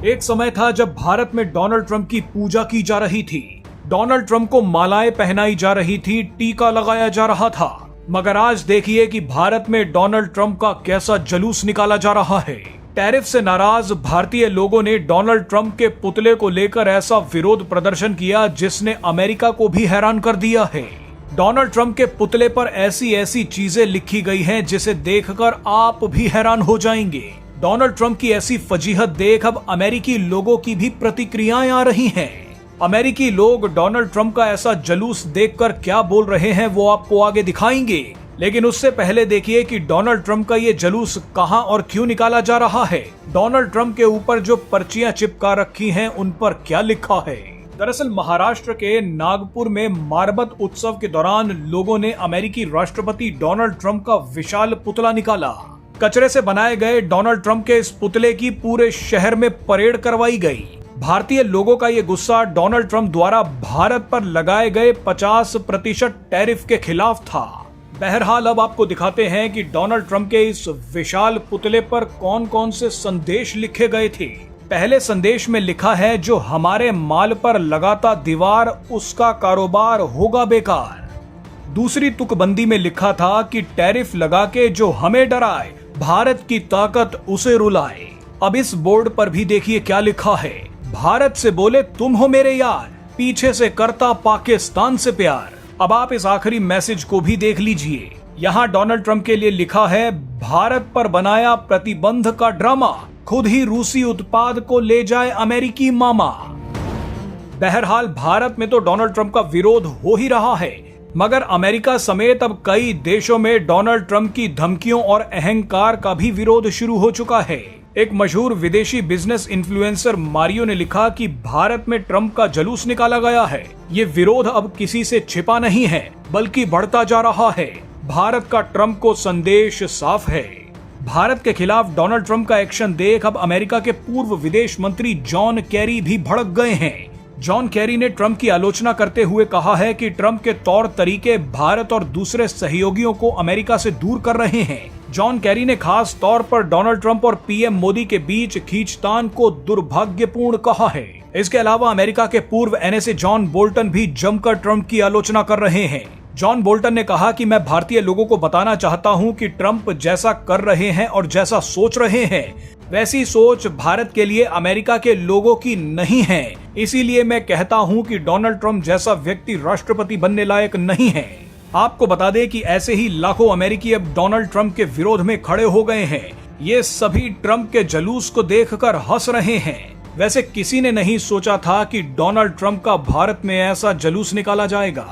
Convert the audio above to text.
एक समय था जब भारत में डोनाल्ड ट्रंप की पूजा की जा रही थी। डोनाल्ड ट्रंप को मालाएं पहनाई जा रही थी, टीका लगाया जा रहा था। मगर आज देखिए कि भारत में डोनाल्ड ट्रंप का कैसा जलूस निकाला जा रहा है। टैरिफ से नाराज भारतीय लोगों ने डोनाल्ड ट्रंप के पुतले को लेकर ऐसा विरोध प्रदर्शन किया जिसने अमेरिका को भी हैरान कर दिया है। डोनाल्ड ट्रंप के पुतले पर ऐसी ऐसी चीजें लिखी गई हैं जिसे देखकर आप भी हैरान हो जाएंगे। डोनाल्ड ट्रंप की ऐसी फजीहत देख अब अमेरिकी लोगों की भी प्रतिक्रियाएं आ रही हैं। अमेरिकी लोग डोनाल्ड ट्रंप का ऐसा जलूस देखकर क्या बोल रहे हैं वो आपको आगे दिखाएंगे, लेकिन उससे पहले देखिए कि डोनाल्ड ट्रंप का ये जलूस कहां और क्यों निकाला जा रहा है। डोनाल्ड ट्रंप के ऊपर जो पर्चियां चिपका रखी हैं उन पर क्या लिखा है। दरअसल महाराष्ट्र के नागपुर में मारबत उत्सव के दौरान लोगों ने अमेरिकी राष्ट्रपति डोनाल्ड ट्रंप का विशाल पुतला निकाला। कचरे से बनाए गए डोनाल्ड ट्रंप के इस पुतले की पूरे शहर में परेड करवाई गई। भारतीय लोगों का ये गुस्सा डोनाल्ड ट्रंप द्वारा भारत पर लगाए गए 50% टैरिफ के खिलाफ था। बहरहाल अब आपको दिखाते हैं कि डोनाल्ड ट्रंप के इस विशाल पुतले पर कौन कौन से संदेश लिखे गए थे। पहले संदेश में लिखा है, जो हमारे माल पर लगाता दीवार उसका कारोबार होगा बेकार। दूसरी तुकबंदी में लिखा था कि टैरिफ लगा के जो हमें डराए भारत की ताकत उसे रुलाए। अब इस बोर्ड पर भी देखिए क्या लिखा है, भारत से बोले तुम हो मेरे यार, पीछे से करता पाकिस्तान से प्यार। अब आप इस आखिरी मैसेज को भी देख लीजिए। यहाँ डोनाल्ड ट्रंप के लिए लिखा है, भारत पर बनाया प्रतिबंध का ड्रामा, खुद ही रूसी उत्पाद को ले जाए अमेरिकी मामा। बहरहाल भारत में तो डोनाल्ड ट्रंप का विरोध हो ही रहा है, मगर अमेरिका समेत अब कई देशों में डोनाल्ड ट्रंप की धमकियों और अहंकार का भी विरोध शुरू हो चुका है। एक मशहूर विदेशी बिजनेस इन्फ्लुएंसर मारियो ने लिखा कि भारत में ट्रंप का जलूस निकाला गया है। ये विरोध अब किसी से छिपा नहीं है बल्कि बढ़ता जा रहा है। भारत का ट्रंप को संदेश साफ है। भारत के खिलाफ डोनाल्ड ट्रंप का एक्शन देख अब अमेरिका के पूर्व विदेश मंत्री जॉन कैरी भी भड़क गए हैं। जॉन कैरी ने ट्रंप की आलोचना करते हुए कहा है कि ट्रंप के तौर तरीके भारत और दूसरे सहयोगियों को अमेरिका से दूर कर रहे हैं। जॉन कैरी ने खास तौर पर डोनाल्ड ट्रंप और पीएम मोदी के बीच खींचतान को दुर्भाग्यपूर्ण कहा है। इसके अलावा अमेरिका के पूर्व एनएसए जॉन बोल्टन भी जमकर ट्रंप की आलोचना कर रहे हैं। जॉन बोल्टन ने कहा कि मैं भारतीय लोगों को बताना चाहता हूं कि ट्रंप जैसा कर रहे हैं और जैसा सोच रहे हैं वैसी सोच भारत के लिए अमेरिका के लोगों की नहीं है। इसीलिए मैं कहता हूं कि डोनाल्ड ट्रंप जैसा व्यक्ति राष्ट्रपति बनने लायक नहीं है। आपको बता दें कि ऐसे ही लाखों अमेरिकी अब डोनाल्ड ट्रंप के विरोध में खड़े हो गए हैं। ये सभी ट्रंप के जलूस को देखकर हंस रहे हैं। वैसे किसी ने नहीं सोचा था कि डोनाल्ड ट्रंप का भारत में ऐसा जलूस निकाला जाएगा।